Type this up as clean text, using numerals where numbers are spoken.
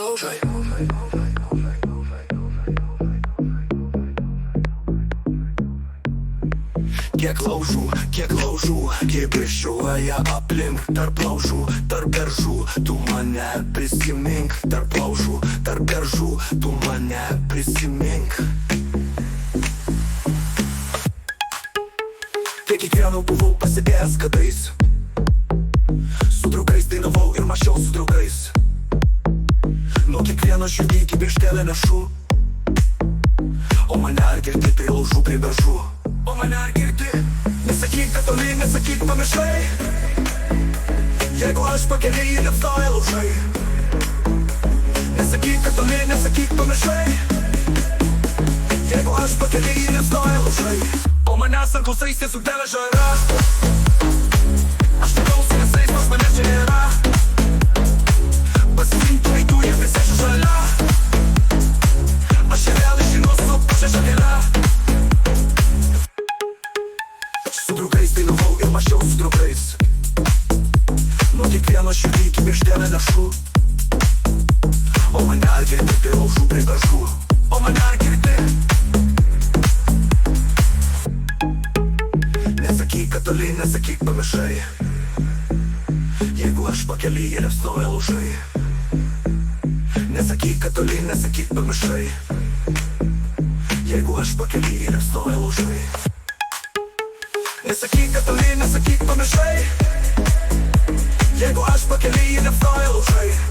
lūžai. Kiek laužų, kibirkščiuoja aplink. Tarp laužų, tarp beržų, tu mane prisimink. Tarp laužų, tarp beržų, tu mane prisimink. Kiekvienu buvau pasidėjęs kadais. Su draugais dainavau ir mašiau su draugais. Nuo kiekvieno širdį kibirkštėlę nešu. O mane ar girdi, tai laužų prie beržų. O mane ar girdi? Nesakyk, kad toli, nesakyk, pamiršai. Jeigu aš pakeliai ir apstoja laužai. Nesakyk, kad toli, nesakyk, pamiršai. Jeigu aš pakeliai ir apstoja laužai. O manęs ant klausaisi sugdėlė žara. Aš tegau su visais, nors manęs čia nėra. Pasiimtų veidų, jie visi žalia. Aš čia vėl išeinu su pušia šakele. Su draugais dainavau ir mašiau su draugais. Nuo kiekvieno širdį kibirkštėlę nešu. O mane ar girdi, tai laužų prie beržų. O mane ar girdi? Nesakyk, kad toli, nesakyk, pamiršai. Jeigu aš pakeliai ir apstoja laužai. Nesakyk, kad toli, nesakyk, pamiršai. Jeigu aš pakeliai ir apstoja laužai. Nesakyk, kad toli, nesakyk, pamiršai. Jeigu aš pakeliai ir apstoja laužai.